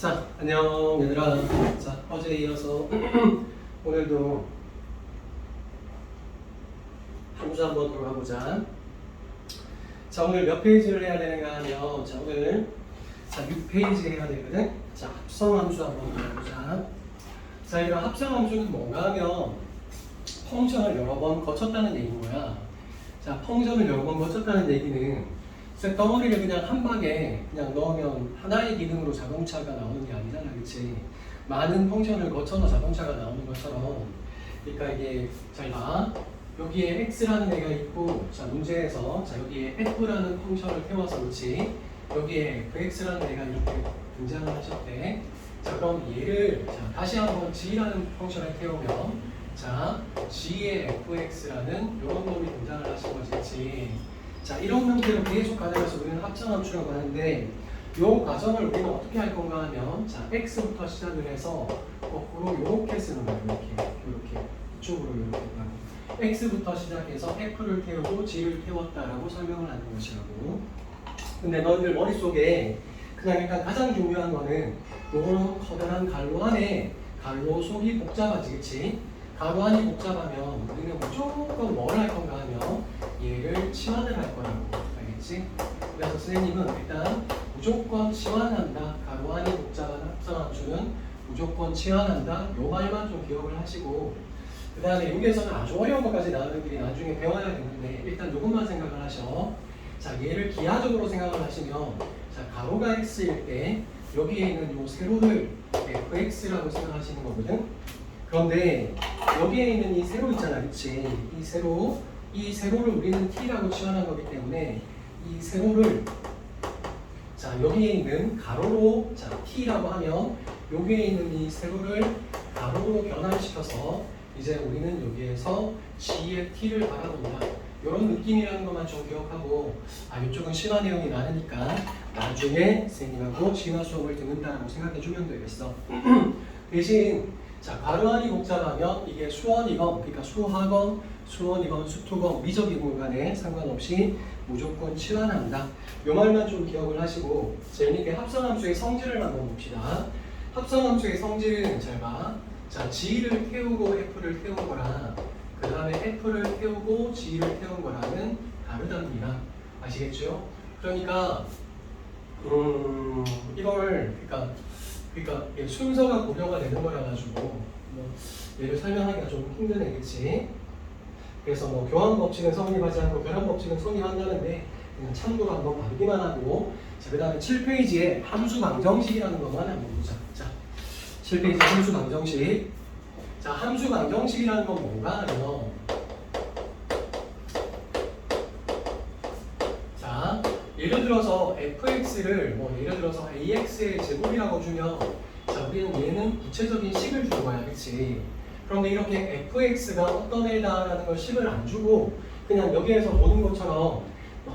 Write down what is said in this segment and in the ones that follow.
자, 안녕 얘들아. 자, 어제에 이어서 오늘도 함수 한번 들어가 보자. 자, 오늘 몇 페이지를 해야 되는가 하면, 자, 오늘 6페이지 해야 되거든. 자, 합성함수 한번 들어보자. 자, 이런 합성함수는 뭔가 하면 펑션을 여러 번 거쳤다는 얘기인 거야. 자, 펑션을 여러 번 거쳤다는 얘기는 덩어리를 그냥 한 방에 그냥 넣으면 하나의 기능으로 자동차가 나오는 게 아니잖아, 그치? 많은 펑션을 거쳐서 자동차가 나오는 것처럼. 그러니까 이게 잘 봐. 여기에 x라는 애가 있고, 자, 문제에서 자, 여기에 f라는 펑션을 태워서, 그렇지? 여기에 fx라는 애가 이렇게 등장을 하셨대. 자, 그럼 얘를 자, 다시 한번 g라는 펑션을 태우면, 자, g의 fx라는 이런 놈이 등장을 하신 거지, 그치? 자, 이런 형태로 계속 가져가서 우리는 합성함수라고 하는데, 이 과정을 우리는 어떻게 할 건가 하면, 자, x부터 시작을 해서 거꾸로 이렇게 쓰는 거예요. 이렇게 이쪽으로 이렇게 하고, x부터 시작해서 f를 태우고 g를 태웠다라고 설명을 하는 것이라고. 근데 너희들 머릿속에 그냥 일단 가장 중요한 거는 요런 커다란 가로 안에 가로 속이 복잡하지, 그치? 가로 안이 복잡하면 우리는 무조건 뭘 할 건가 하면 얘를 치환을 할 거라고. 알겠지? 그래서 선생님은 일단 무조건 치환한다. 가로 안이 복잡한 합성함수는 무조건 치환한다. 요 말만 좀 기억을 하시고, 그 다음에 여기에서는 아주 어려운 것까지 나오는들이 나중에 배워야 되는데 일단 요것만 생각을 하셔. 자, 얘를 기하적으로 생각을 하시면, 자, 가로가 x일 때 여기에 있는 요 세로를 fx라고 생각하시는 거거든. 그런데 여기에 있는 이 세로 있잖아, 그치? 이 세로를 우리는 t라고 치환한 거기 때문에 이 세로를, 자, 여기에 있는 가로로, 자, t라고 하면 여기에 있는 이 세로를 가로로 변환시켜서 이제 우리는 여기에서 g의 t를 바라본다. 이런 느낌이라는 것만 좀 기억하고, 이쪽은 심화 내용이 많으니까 나중에 선생님하고 심화 수업을 듣는다라고 생각해주면 되겠어. 대신 자, 가로 안이 복잡하면 이게 수원이건, 그러니까 수하건, 수원이건, 수투건, 미적이건 간에 상관없이 무조건 치환한다. 요 말만 좀 기억을 하시고, 재밌게 합성함수의 성질을 한번 봅시다. 합성함수의 성질은 잘 봐. 자, g를 태우고 f를 태운 거랑 그 다음에 f를 태우고 g를 태운 거랑은 다르답니다. 아시겠죠? 그러니까 이걸 그러니까 순서가 고려가 되는 거라 가지고 뭐 얘를 설명하기가 좀 힘든 애겠지. 그래서 뭐 교환 법칙은 성립하지 않고 결합 법칙은 성립한다는데 그냥 참고로 한번 봐두기만 하고, 자, 그 다음에 7페이지에 함수 방정식이라는 것만 한번 보자. 자, 7페이지 함수 방정식. 자, 함수 방정식이라는 건 뭔가 하면, 자, 예를 들어서 fx를 뭐 예를 들어서 ax의 제곱이라고 주면, 자, 우리는 얘는 구체적인 식을 준 거야, 그렇지? 그런데 이렇게 fx가 어떤 애다라는 걸 식을 안 주고 그냥 여기에서 보는 것처럼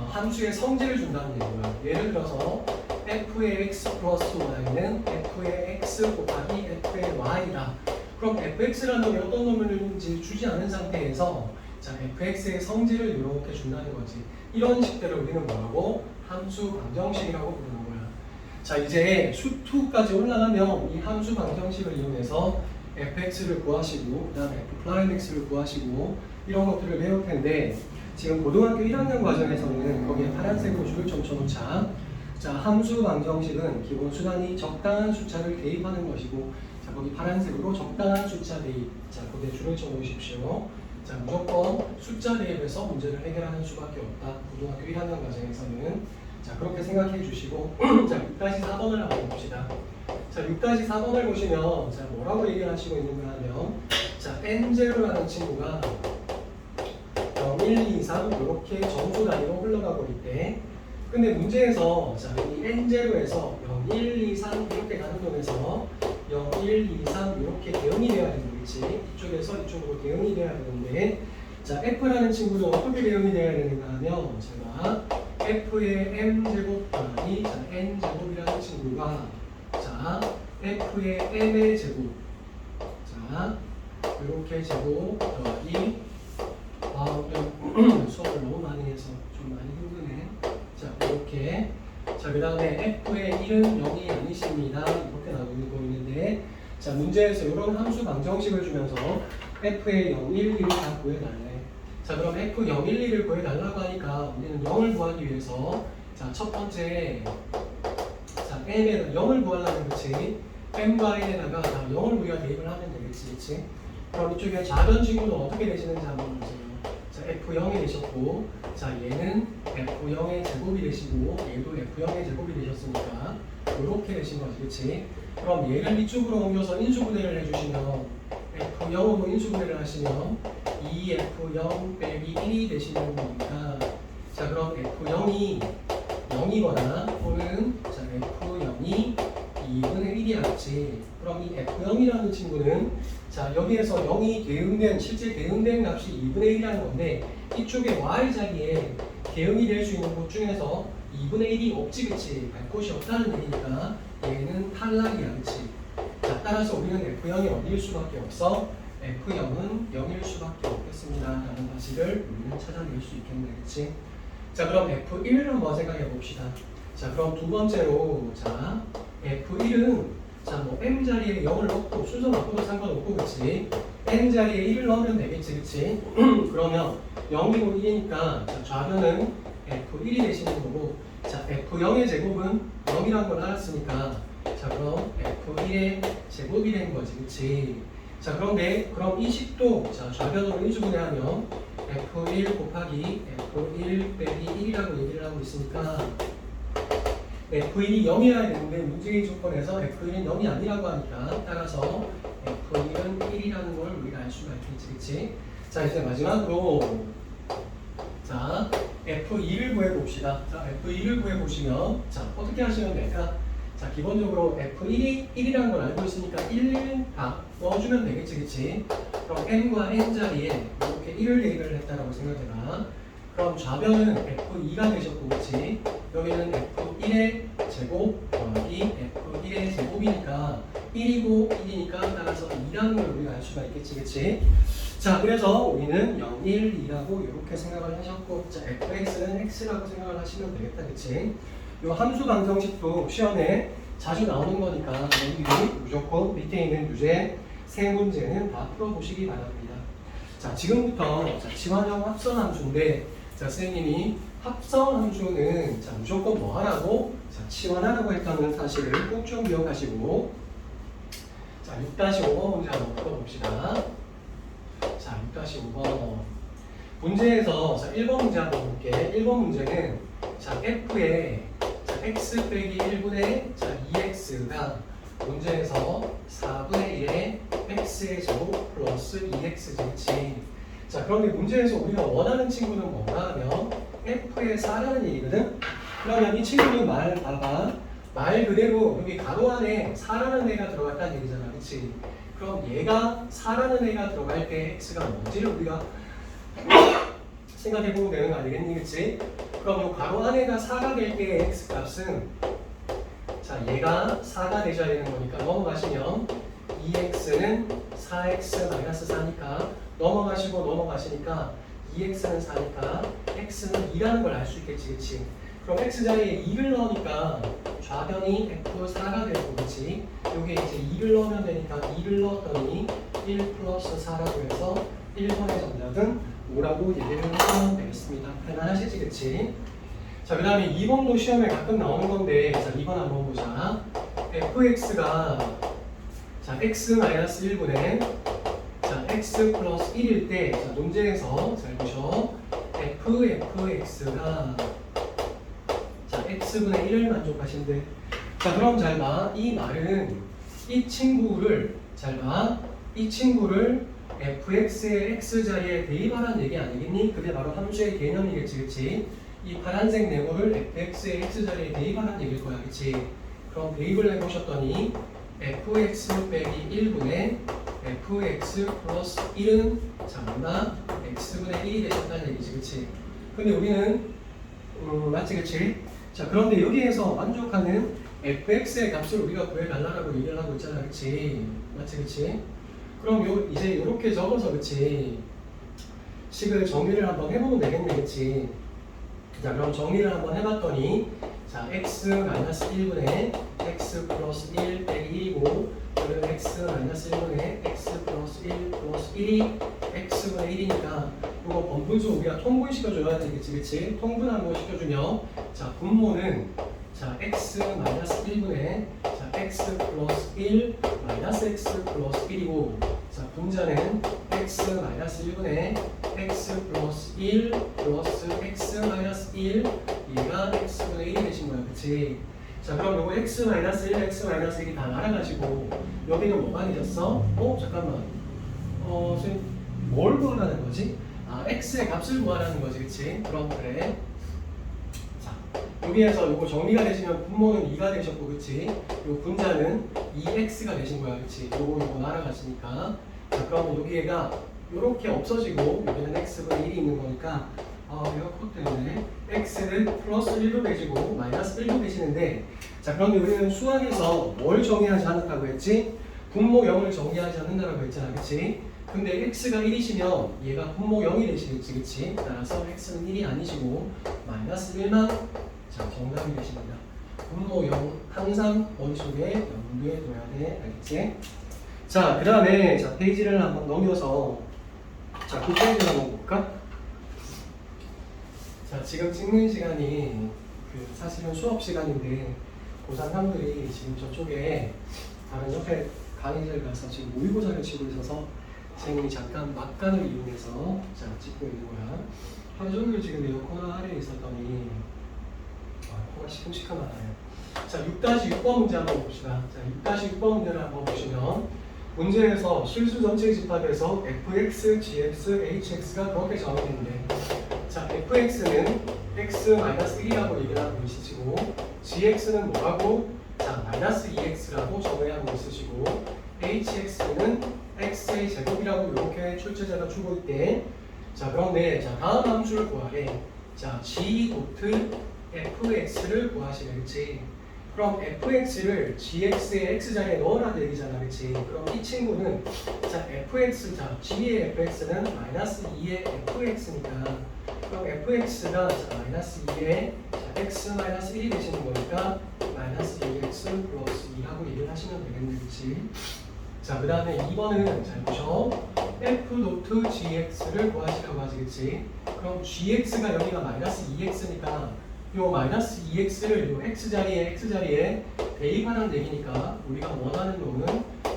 함수의 성질을 준다는 얘기야. 예를 들어서 f의 x 플러스 y는 f의 x 곱하기 f의 y다. 그럼 fx라는 놈이 어떤 놈인지 주지 않은 상태에서, 자, fx의 성질을 이렇게 준다는 거지. 이런 식들을 우리는 뭐라고? 함수 방정식이라고 부르는 거야. 자, 이제 수2까지 올라가면 이 함수 방정식을 이용해서 fx를 구하시고, 그 다음에 f'x를 구하시고, 이런 것들을 배울 텐데, 지금 고등학교 1학년 과정에서는 거기에 파란색으로 줄을 좀 쳐놓자. 자, 함수 방정식은 기본 수단이 적당한 숫자를 대입하는 것이고, 자, 거기 파란색으로 적당한 숫자 대입. 자, 거기에 줄을 쳐놓으십시오. 자, 무조건 숫자 대입에서 문제를 해결하는 수밖에 없다. 고등학교 1학년 과정에서는. 자, 그렇게 생각해 주시고, 자, 6-4번을 한번 봅시다. 자, 6-4번을 보시면, 자, 뭐라고 얘기를 하시고 있는가 하면, 자, n0라는 친구가 0, 1, 2, 3 이렇게 점수 단위로 흘러가고 있대. 근데 문제에서, 자, 이 n0에서 0, 1, 2, 3 이렇게 가는 놈에서 0, 1, 2, 3 이렇게 대응이 돼야 되는 거지. 이쪽에서 이쪽으로 대응이 돼야 되는데, 자, f라는 친구는 어떻게 대응이 돼야 되는가 하면, 제가 f의 m제곱 더하기, 자, n제곱이라는 친구가, 자, f의 m의 제곱, 자, 이렇게 제곱 더하기, 수업을 너무 많이 해서 좀 많이 힘드네. 자, 이렇게 자, 그 다음에 f의 1은 0이 아니십니다. 이렇게 나오고 있는데, 자, 문제에서 이런 함수 방정식을 주면서 f의 0, 1, 2를 다 구해달래. 자, 그럼 f 0, 1, 2를 구해달라고 하니까 우리는 0을 구하기 위해서, 자, 첫 번째, 자, m에 0을 구하려면 그치? m과 n에다가 0을 우리가 대입을 하면 되겠지, 그치? 그럼 이쪽에 좌변 친구는 어떻게 되시는지 한번 보세요. 자, F0이 되셨고, 자, 얘는 F0의 제곱이 되시고, 얘도 F0의 제곱이 되셨으니까, 이렇게 되신 거지, 그치? 그럼 얘를 이쪽으로 옮겨서 인수분해를 해주시면, F0으로 인수분해를 하시면, 2F0 빼기 1이 되시는 거니까, 자, 그럼 F0이 0이거나, 또는, 자, F0이 2분의 1이 알지. 그럼 이 F0이라는 친구는 자, 여기에서 0이 대응된 실제 대응된 값이 2분의 1이라는 건데 이쪽에 y 자리에 대응이 될 수 있는 곳 중에서 2분의 1이 없지, 그치? 갈 곳이 없다는 얘기니까 얘는 탈락이야, 그치? 자, 따라서 우리는 F0이 어디일 수밖에 없어? F0은 0일 수밖에 없겠습니다 라는 사실을 우리는 찾아낼 수 있겠네, 그치? 자, 그럼 F1을 한번 생각해 봅시다. 자, 그럼 두 번째로, 자, F1은 자, 뭐 m 자리에 0을 넣고 순서 바꿔도 상관없고, 그치? n 자리에 1을 넣으면 되겠지, 그치? 그러면 0이고 1이니까 자, 좌변은 F1이 되시는 거고, 자, F0의 제곱은 0이라는 걸 알았으니까, 자, 그럼 F1의 제곱이 된 거지, 그치? 자, 그런데 그럼 이 식도 자, 좌변으로 인수분해하면 F1 곱하기 F1 빼기 1이라고 얘기를 하고 있으니까 F1이 0이어야 되는데 문제의 조건에서 F1은 0이 아니라고 하니까 따라서 F1은 1이라는 걸 우리가 알 수가 있겠지, 그치? 자, 이제 마지막으로 자, F2를 구해봅시다. 자, F2를 구해보시면 자, 어떻게 하시면 될까? 자, 기본적으로 F1이 1이라는 걸 알고 있으니까 1 다 넣어주면 되겠지, 그치? 그럼 n과 n 자리에 이렇게 1을 대입을 했다라고 생각해봐. 그럼 좌변은 F2가 되셨고, 그치? 여기는 F1의 제곱 더하기 F1의 제곱이니까 1이고 1이니까 따라서 2라는 걸 우리가 알 수가 있겠지, 그치? 자, 그래서 우리는 0, 1, 2라고 이렇게 생각을 하셨고, 자, fx는 x라고 생각을 하시면 되겠다, 그치? 요 함수 방정식도 시험에 자주 나오는 거니까 여기 무조건 밑에 있는 유제 세 문제는 다 풀어보시기 바랍니다. 자, 지금부터 자, 지환형 합성 함수인데, 자, 선생님이 합성 함수는 자, 무조건 뭐 하라고? 자, 치환하라고 했다는 사실을 꼭 좀 기억하시고, 자, 6-5번 문제 한번 풀어봅시다. 자, 6-5번 문제에서 자, 1번 문제 한번 볼게. 1번 문제는 자, f의 자, x 빼기 1분의 자, 2x가 문제에서 4분의 1의 x의 제곱 플러스 2x 제곱이. 자, 그런데 문제에서 우리가 원하는 친구는 뭔가 하면 f의 4라는 얘기거든. 그러면 이 친구는 말 봐봐. 말 그대로 여기 가로 안에 4라는 애가 들어갔다는 얘기잖아, 그렇지? 그럼 얘가 4라는 애가 들어갈 때 x가 뭔지를 우리가 생각해보면 되는 거 아니겠니, 그치? 그럼 이 가로 안에가 4가 될 때의 x 값은 자, 얘가 4가 되셔야 되는 거니까 넘어가시면 2x는 4x-4니까 넘어가시니까 2x는 4니까 x는 2라는 걸 알 수 있겠지, 그치? 그럼 x 자리에 2를 넣으니까 좌변이 F4가 되고, 그치? 여기에 이제 2를 넣으면 되니까 2를 넣었더니 1 플러스 4라고 해서 1번의 정답은 5라고 얘기를 하면 되겠습니다. 할만하시지, 그치? 자, 그 다음에 2번도 시험에 가끔 나오는 건데, 자, 2번 한번 보자. fx가 자, x-1분의 자, x 플러스 1일 때, 자, 문제에서 잘 보셔. fx가 자, x분의 1을 만족하신대. 자, 그럼 잘 봐. 이 말은 이 친구를 잘 봐. 이 친구를 fx의 x자리에 대입하라는 얘기 아니겠니? 그게 바로 함수의 개념이겠지, 그치? 이 파란색 네모를 fx의 x자리에 대입하라는 얘기일 거야, 그치? 그럼 대입을 해보셨더니 fx 빼기 1분의 fx 플러스 1은 자, 뭐나 x분의 1이 되셨다는 얘기지, 그치? 근데 우리는 맞지, 그치? 자, 그런데 여기에서 만족하는 fx의 값을 우리가 구해달라고 얘기를 하고 있잖아, 그치? 맞지, 그치? 그럼 이제 이렇게 적어서, 그치? 식을 정리를 한번 해보면 되겠네, 그치? 자, 그럼 정리를 한번 해봤더니 자, 자, x 마이너스 1분의 x 플러스 1 빼기 1이고 그리고 x 마이너스 1분의 x 플러스 1 플러스 1이 x분의 1이니까 이거 번분수 우리가 통분시켜줘야 되겠지, 그치? 통분 한번 시켜주면 자, 분모는 자, x 마이너스 1분의 자, x 플러스 1 마이너스 x 플러스 1이고 자, 분자는 x 마이너스 1분의 x 플러스 1 플러스 x 마이너스 1 얘가 x분의 1이 되신 거야, 그치? 자, 그럼 요거 x 마이너스 1, x 마이너스 1이 다 날아가지고 여기는 뭐가 되셨어? 잠깐만. 선생님 뭘 구하라는 거지? 아, x의 값을 구하라는 거지, 그치? 그럼 그래. 자, 여기에서 요거 정리가 되시면 분모는 2가 되셨고, 그치? 요 분자는 2x가 되신 거야, 그치? 요거 날아가시니까. 자, 그럼 여기가 요렇게 없어지고 여기는 x분의 1이 있는 거니까 얘가 코 때문에 x는 플러스 1도 되시고 마이너스 1도 되시는데 자, 그런데 우리는 수학에서 뭘 정의하지 않았다고 했지? 분모 0을 정의하지 않는다고 했잖아, 그치? 근데 x가 1이시면 얘가 분모 0이 되시겠지, 그치? 따라서 x는 1이 아니시고 마이너스 1만 자, 정답이 되십니다. 분모 0 항상 머릿속에 염두에 둬야 돼, 알겠지? 자, 그 다음에 자, 페이지를 한번 넘겨서 자, 그 페이지를 한번 볼까? 자, 지금 찍는 시간이 사실은 수업 시간인데 고3 형들이 지금 저쪽에 다른 옆에 강의실 가서 지금 모의고사를 치고 있어서 선생님이 잠깐 막간을 이용해서 자, 찍고 있는 거야. 하루 종일 지금 에어컨 아래에 있었더니 코가 시큼시큼하네요. 자, 6-6번 문제 한번 봅시다. 자, 6-6번 문제를 한번 보시면 문제에서 실수 전체 집합에서 fx, gx, hx가 그렇게 정의되는데 자, fx는 x-1이라고 얘기를 하고 있으시고 gx는 뭐라고? 자, 마이너스 2x라고 정의하고 있으시고 hx는 x의 제곱이라고 이렇게 출제자가 주고 있대. 자, 그런데 자, 다음 함수를 구하래. 자, g 도트 fx를 구하시래, 그치? 그럼 fx를 gx의 x자리에 넣으라는 얘기잖아, 그치? 그럼 이 친구는 자, fx, 자, g의 fx는 마이너스 2의 fx니까 그럼 fx가 자, 마이너스 2의 자, x 마이너스 1이 되시는 거니까 마이너스 2x 플러스 2라고 얘기를 하시면 되겠네, 그치? 자, 그 다음에 2번은 잘 보셔. f 노트 gx를 구하시라고 하지, 그치? 그럼 gx가 여기가 마이너스 2x니까 요 마이너스 2x를 요 x자리에 대입하라는 얘기니까 우리가 원하는 놈은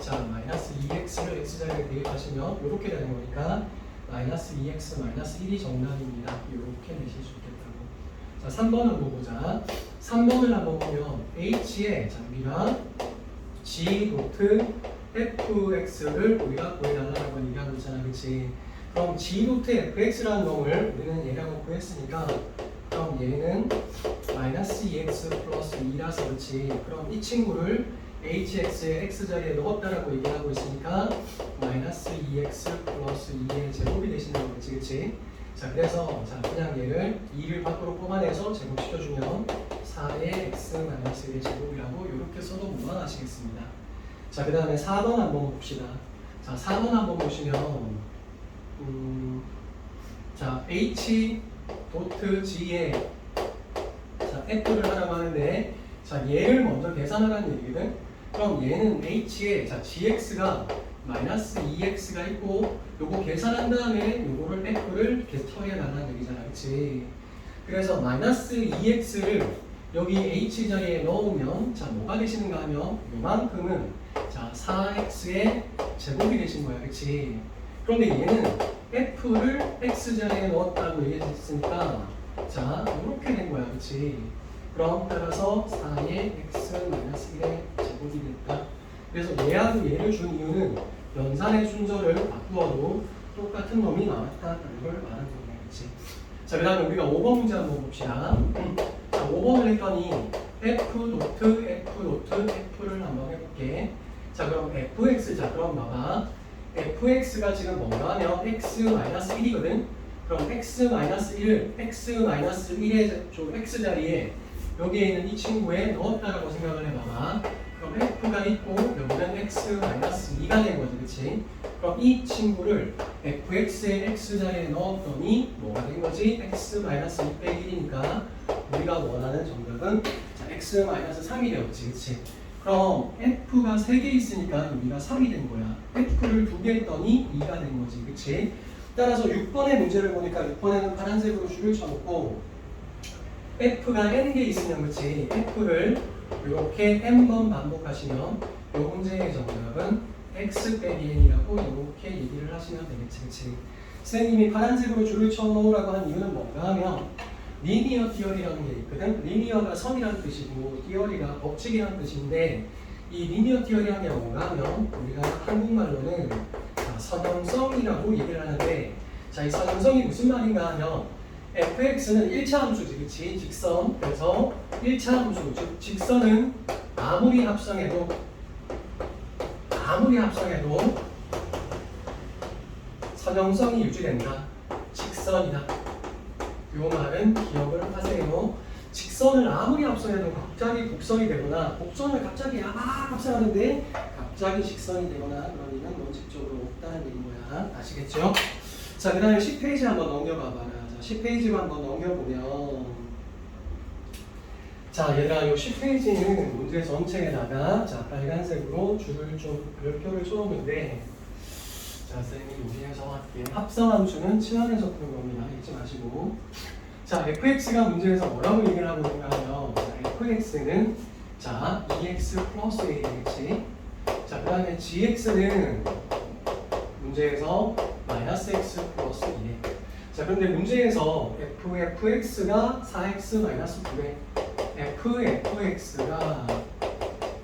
자, 마이너스 2x를 x자리에 대입하시면 이렇게 되는 거니까 마이너스 2x 마이너스 1이 정답입니다. 이렇게 내실 수 있겠다고. 자, 3번 한번 보자. 3번을 한번 보면 h의 자, 우리가 g 노트 fx를 우리가 구해달라고 얘기하고 있잖아, 그치? 그럼 g 노트 fx라는 놈을 우리는 얘라고 구했으니까 그럼 얘는 마이너스 2x 플러스 2라서 그렇지. 그럼 이 친구를 hx의 x자리에 넣었다라고 얘기하고 있으니까 마이너스 2x 플러스 2의 제곱이 되시는 거겠지, 그치? 자, 그래서 자, 그냥 얘를 2를 밖으로 뽑아내서 제곱시켜주면 4의 x 마이너스 1의 제곱이라고 이렇게 써도 무방하시겠습니다. 자, 그 다음에 4번 한번 봅시다. 자, 4번 한번 보시면 자, h 도트 g에 자, f를 하라고 하는데 자, 얘를 먼저 계산하라는 얘기거든. 그럼 얘는 h에 자, gx가 마이너스 2x가 있고 요거 계산한 다음에 요거를 f를 처리해 달라는 얘기잖아, 그치? 그래서 마이너스 2x를 여기 h 자리에 넣으면 자, 뭐가 되시는가 하면 요만큼은 자, 4x의 제곱이 되신 거야, 그치? 그런데 얘는 f를 x 자리에 넣었다고 얘기했으니까 자, 이렇게 된 거야, 그치? 그럼 따라서 4의 x-1의 제곱이 됐다. 그래서 얘하고 얘를 준 이유는 연산의 순서를 바꾸어도 똑같은 놈이 나왔다는 걸 말하는 거야, 그치? 자, 그 다음에 우리가 5번 문제 한번 봅시다. 자, 5번을 했더니 f 노트 f를 한번 해볼게. 자, 그럼 fx, 자, 그럼 봐봐. fx가 지금 뭔가 하면 x-1이거든? 그럼 x-1을 x-1의 x자리에 여기에 있는 이 친구에 넣었다라고 생각을 해봐봐. 그럼 f가 있고 여기는 x-2가 된 거지, 그치? 그럼 이 친구를 fx의 x자리에 넣었더니 뭐가 된 거지? x-2 빼기 1이니까 우리가 원하는 정답은 자, x-3이 되었지, 그치? 그럼 f가 3개 있으니까 여기가 3이 된 거야. f를 2개 했더니 2가 된 거지, 그치? 따라서 6번의 문제를 보니까 6번에는 파란색으로 줄을 쳐놓고 f가 n개 있으면, 그치? f를 이렇게 n번 반복하시면 이 문제의 정답은 x 빼기 n이라고 이렇게 얘기를 하시면 되겠지, 그치? 선생님이 파란색으로 줄을 쳐놓으라고 한 이유는 뭔가 하면 리니어 티어리라는 게 있거든. 리니어가 선이라는 뜻이고 티어리가 법칙이라는 뜻인데, 이 리니어 티어리라는 게 뭔가 하면 우리가 한국말로는 선형성이라고 얘기를 하는데, 자, 이 선형성이 무슨 말인가 하면 fx는 1차 함수지, 그치? 직선. 그래서 1차 함수, 즉 직선은 아무리 합성해도 선형성이 유지된다. 직선이다. 요 말은 기억을 하세요. 직선을 아무리 합성해도 갑자기 곡선이 되거나, 곡선을 갑자기 합성하는데 갑자기 직선이 되거나 그런 일은 원칙적으로 없다는 얘기인 거야. 아시겠죠? 자, 그 다음에 10페이지 한번 넘겨봐 봐라. 자, 10페이지로 한번 넘겨보면, 자, 얘들아, 요 10페이지는 문제 전체에다가 자, 빨간색으로 줄을 좀 별표를 쳐놓는데, 자, 선생님이 여기에서 할게. 합성함수는 치환해서 푸는 겁니다. 잊지 마시고. 자, fx가 문제에서 뭐라고 얘기를 하고 있는가 하면, 자, fx는 자, 2x 플러스 a 되겠지. 자, 그 다음에 gx는 문제에서 마이너스 x 플러스 2에. 자, 그런데 문제에서 fx가 4x 마이너스 9에, fx가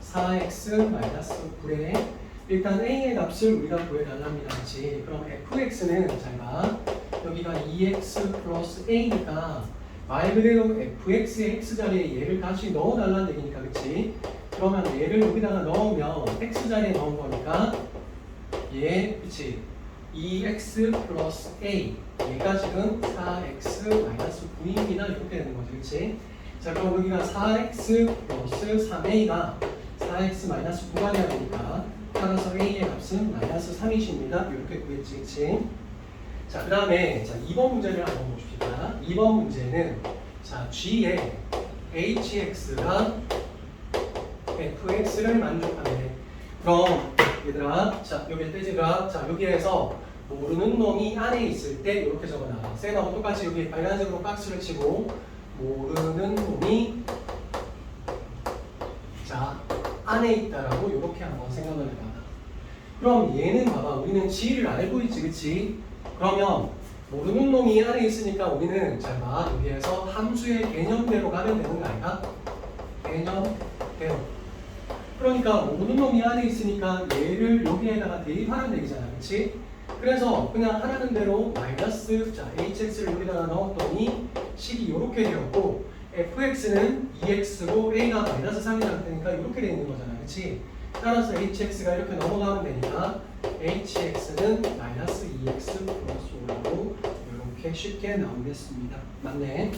4x 마이너스 9에 일단 a의 값을 우리가 구해달랍니다. 그치? 그럼 fx는 잘 봐. 여기가 2x 플러스 a니까 말 그대로 fx의 x자리에 얘를 다시 넣어달라는 얘기니까, 그치? 그러면 얘를 여기다가 넣으면 x자리에 넣은 거니까 얘, 그치? 2x 플러스 a, 얘가 지금 4x 마이너스 9입니다. 이렇게 되는 거죠, 그치? 자, 그럼 여기가 4x 플러스 3a가 4x 마이너스 9가 돼야 되니까, 따라서 a의 값은 마이너스 3이십니다. 이렇게 구했지, 그치? 자, 그 다음에 2번 문제를 한번 봅시다. 2번 문제는 자, g의 hx가 fx를 만족하네. 그럼 얘들아, 자, 여기 떼지가, 자, 여기에서 모르는 놈이 안에 있을 때 이렇게 적어놔. 쌤하고 똑같이 여기 빨간색으로 박스를 치고 모르는 놈이 자, 안에 있다라고 이렇게 한번 생각을 해봐. 그럼 얘는 봐봐, 우리는 g를 알고 있지, 그치? 그러면 모르는 놈이 안에 있으니까 우리는 잘 봐, 여기에서 함수의 개념대로 가면 되는 거 아닐까? 개념대로. 그러니까 모르는 놈이 안에 있으니까 얘를 여기에다가 대입하는 얘기잖아, 그치? 그래서 그냥 하라는 대로 마이너스, 자, hx를 여기다가 넣었더니 식이 이렇게 되었고, fx는 2x고 a가 마이너스 3이라고 되니까 이렇게 되어 있는 거잖아, 그치? 따라서 hx가 이렇게 넘어가면 되니까 hx는 마이너스 2x 플러스 5라고 이렇게 쉽게 나오겠습니다. 맞네.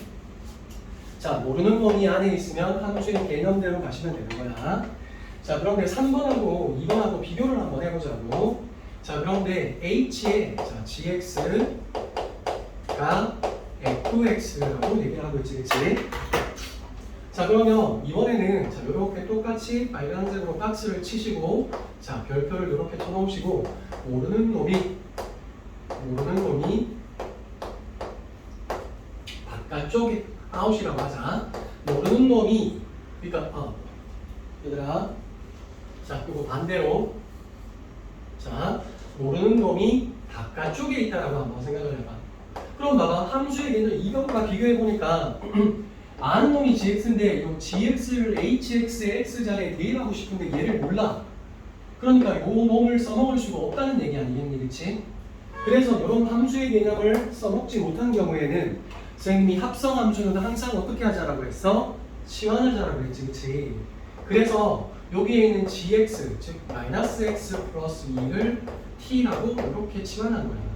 자, 모르는 놈이 안에 있으면 함수의 개념대로 가시면 되는 거야. 자, 그런데 3번하고 2번하고 비교를 한번 해보자고. 자, 그런데 h의 자, gx가 fx라고 얘기를 하고 있지, 그치? 자, 그러면 이번에는 자, 이렇게 똑같이 빨간색으로 박스를 치시고, 자, 별표를 이렇게 쳐놓으시고, 모르는 놈이 바깥쪽에 아웃이라고 하자. 모르는 놈이, 그러니까 얘들아, 자, 그리고 반대로, 자, 모르는 놈이 바깥쪽에 있다라고 한번 생각을 해봐. 그럼 봐봐, 함수의 개념 이것과 비교해 보니까 아는 놈이 gx인데 이 gx를 hx의 x자리에 대입하고 싶은데 얘를 몰라. 그러니까 이 놈을 써먹을 수가 없다는 얘기 아니겠니, 그치? 그래서 이런 함수의 개념을 써먹지 못한 경우에는 선생님이 합성함수는 항상 어떻게 하자라고 했어? 치환하자라고 했지, 그치? 그래서 여기에 있는 gx, 즉 마이너스 x 플러스 2를 t라고 이렇게 치환한 거야.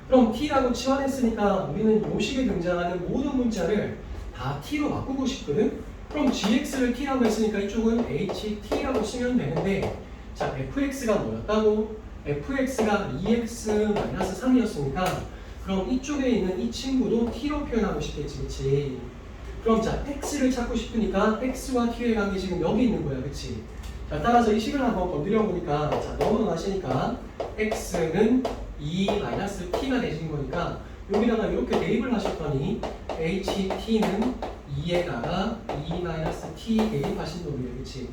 그럼 t라고 치환했으니까 우리는 요식에 등장하는 모든 문자를 다 t로 바꾸고 싶거든? 그럼 gx를 t라고 했으니까 이쪽은 ht라고 쓰면 되는데, 자, fx가 뭐였다고? fx가 2x-3이었으니까 그럼 이쪽에 있는 이 친구도 t로 표현하고 싶겠지, 그치? 그럼 자 x를 찾고 싶으니까 x와 t의 관계 지금 여기 있는 거야, 그치? 자 따라서 이 식을 한번 건드려 보니까 자 넘어가시니까 x는 2-t가 되신 거니까 여기다가 이렇게 대입을 하셨더니 ht는 2에다가 2-t 대입하신 놈이에요, 그치?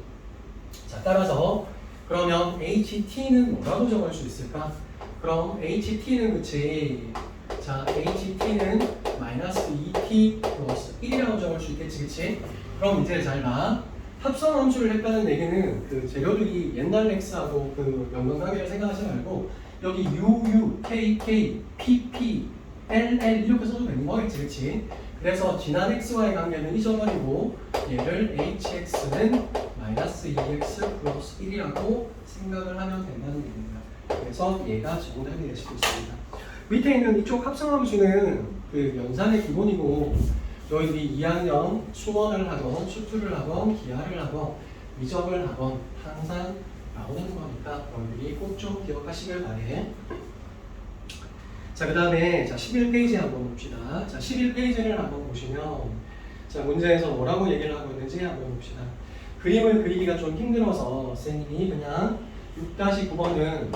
자 따라서 그러면 ht는 뭐라고 정할 수 있을까? 그럼 ht는 그치? 자 ht는 -2t 플러스 1이라고 적을 수 있겠지, 그치? 그럼 이제 잘 봐. 합성 함수를 했다는 얘기는 그 재료들이 옛날 x하고 그 연관관계를 생각하지 말고 여기 uu, kk, pp, ll 이렇게 써도 되는 거겠지, 그치? 그래서 지난 x와의 관계는 잊어버리고 얘를 hx는 -2x 플러스 1이라고 생각을 하면 된다는 얘기입니다. 그래서 얘가 정답이 될 수도 있습니다. 밑에 있는 이쪽 합성함수는 그 연산의 기본이고 너희들이 2학년 수원을 하건 수투를 하건 기하를 하건 미적을 하건 항상 나오는 거니까 너희들이 꼭 좀 기억하시길 바래. 자, 그 다음에 자 11페이지 한번 봅시다. 자 11페이지를 한번 보시면 자 문제에서 뭐라고 얘기를 하고 있는지 한번 봅시다. 그림을 그리기가 좀 힘들어서 선생님이 그냥 6-9번은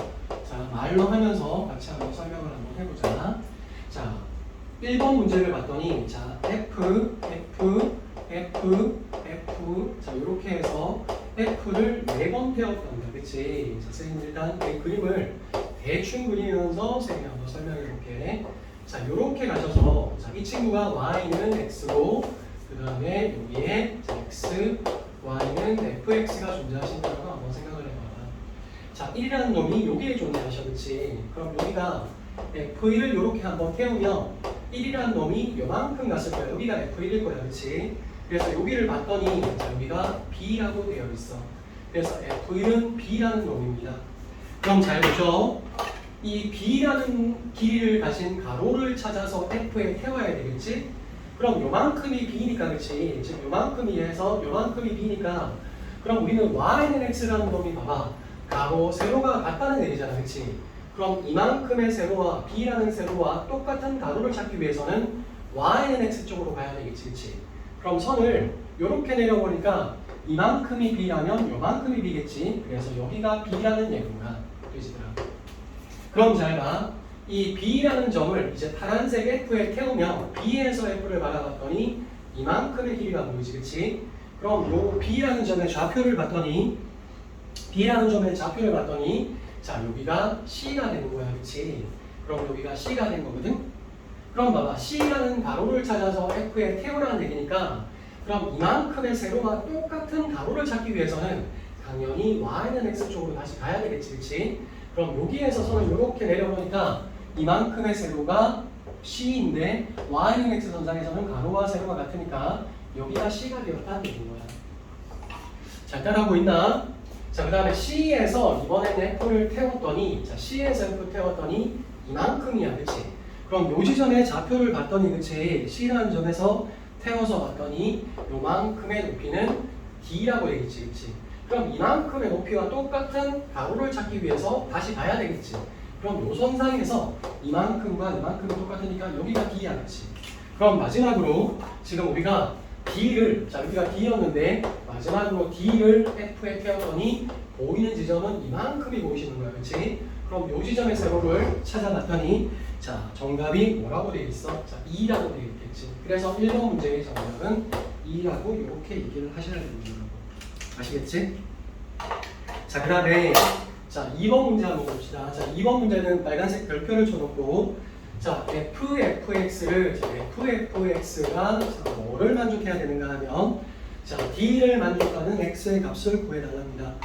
자 말로 하면서 같이 한번 설명을 한번 해보자. 자 1번 문제를 봤더니 자 F, F, F, F 자 이렇게 해서 F를 4번 태웠단다, 그치? 자 선생님 일단 이 그림을 대충 그리면서 선생님이 한번 설명해 볼게. 자 이렇게 가셔서 자, 이 친구가 Y는 X고 그 다음에 여기에 X, Y는 FX가 존재하신다고 한번 생각을 해봐라. 자 1이라는 놈이 여기에 존재하셔, 그치? 그럼 여기가 F1을 이렇게 한번 태우면 1이라는 놈이 요만큼 갔을 거야. 여기가 F1일 거야, 그치? 그래서 여기를 봤더니 자, 여기가 B라고 되어 있어. 그래서 F1은 B라는 놈입니다. 그럼 잘 보죠. 이 B라는 길이를 가진 가로를 찾아서 F에 태워야 되겠지? 그럼 요만큼이 B니까, 그치? 지금 요만큼이 해서 요만큼이 B니까 그럼 우리는 Y는 X라는 놈이 봐봐. 가로, 세로가 같다는 얘기잖아, 그치? 그럼 이만큼의 세로와 B라는 세로와 똑같은 가로를 찾기 위해서는 Y는 X 쪽으로 가야 되겠지, 그치? 그럼 선을 이렇게 내려보니까 이만큼이 B라면 요만큼이 B겠지? 그래서 여기가 B라는 얘기구나. 되지더라. 그럼 잘 봐. 이 B라는 점을 이제 파란색 F에 태우면 B에서 F를 바라봤더니 이만큼의 길이가 보이지, 그치? 그럼 요 B라는 점의 좌표를 봤더니 B라는 점의 좌표를 봤더니 자 여기가 C가 되는 거야, 그치? 그럼 여기가 C가 된 거거든? 그럼 봐봐. C라는 가로를 찾아서 F에 태우라는 얘기니까 그럼 이만큼의 세로와 똑같은 가로를 찾기 위해서는 당연히 Y는 X 쪽으로 다시 가야 되겠지, 그치? 그럼 여기에서 선을 이렇게 내려보니까 이만큼의 세로가 C인데 Y는 X 선상에서는 가로와 세로가 같으니까 여기가 C가 되었다는 얘기인 거야. 잘 따라하고 있나? 자, 그 다음에 C에서 이번에는 F를 태웠더니 자 C에서 F 태웠더니 이만큼이야, 그치? 그럼 요 지점의 좌표를 봤더니 그치? C라는 점에서 태워서 봤더니 요만큼의 높이는 D라고 되겠지, 그치? 그럼 이만큼의 높이와 똑같은 가로를 찾기 위해서 다시 봐야 되겠지? 그럼 요 선상에서 이만큼과 이만큼이 똑같으니까 여기가 D야, 그치? 그럼 마지막으로 지금 우리가 D를 자 여기가 D였는데 마지막으로 D를 F에 태웠더니 보이는 지점은 이만큼이 보이시는 거야, 그렇지? 그럼 요 지점의 세로를 찾아봤더니 자 정답이 뭐라고 되어 있어? 자 2라고 되어 있겠지. 그래서 1번 문제의 정답은 2라고 이렇게 얘기를 하셔야 되는 거고. 아시겠지? 자 그 다음에 자 2번 문제 한번 봅시다. 자 2번 문제는 빨간색 별표를 쳐놓고 자 FFX를 FFX가 뭐를 만족해야 되는가 하면 자 D를 만족하는 X의 값을 구해달랍니다.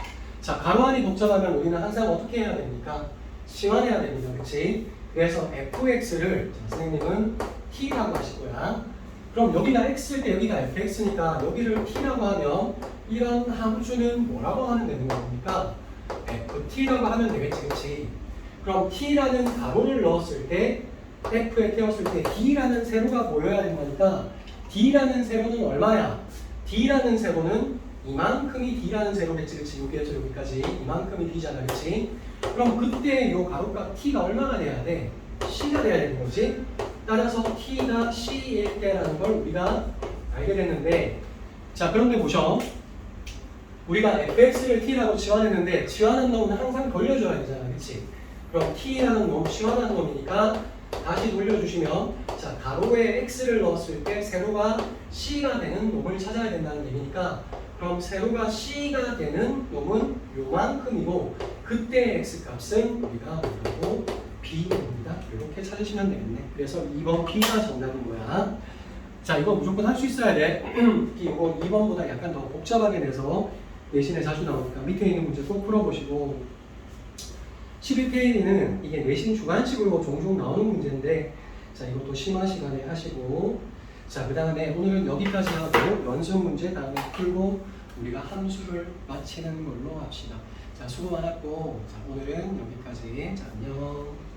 자 가로 안이 복잡하면 우리는 항상 어떻게 해야 됩니까? 시환해야 됩니다, 그렇지? 그래서 FX를 자, 선생님은 T라고 하실 거야. 그럼 여기가 X일 때 여기가 FX니까 여기를 T라고 하면 이런 함수는 뭐라고 하면 되는 겁니까? FT라고 하면 되겠지, 그렇지? 그럼 T라는 가로를 넣었을 때 F에 태웠을 때 D라는 세로가 보여야 되는 거니까 D라는 세로는 얼마야? D라는 세로는 이만큼이 D라는 세로겠지, 그렇지? 여기에서 여기까지 이만큼이 D잖아, 그렇지? 그럼 그때 요 가로값 T가 얼마가 돼야 돼? C가 돼야 되는 거지? 따라서 T가 C일 때라는 걸 우리가 알게 됐는데, 자, 그런데 보셔. 우리가 fx를 t라고 지원했는데 지원한 놈은 항상 돌려줘야 되잖아, 그렇지? 그럼 t라는 놈, 지원한 놈이니까 다시 돌려주시면, 자, 가로에 x를 넣었을 때 세로가 c가 되는 놈을 찾아야 된다는 얘기니까, 그럼 세로가 c가 되는 놈은 요만큼이고, 그때 x 값은 우리가 뭐라고 b입니다. 이렇게 찾으시면 되겠네. 그래서 2번 b가 정답인 거야. 자, 이거 무조건 할 수 있어야 돼. 이거 2번보다 약간 더 복잡하게 내서 내신에 자주 나오니까 밑에 있는 문제 꼭 풀어보시고, 11페이지는 이게 내신 주관식으로 종종 나오는 문제인데, 자, 이것도 심화 시간에 하시고, 자, 그 다음에 오늘은 여기까지 하고 연습 문제 다음에 풀고 우리가 함수를 마치는 걸로 합시다. 자, 수고 많았고, 자, 오늘은 여기까지. 자, 안녕.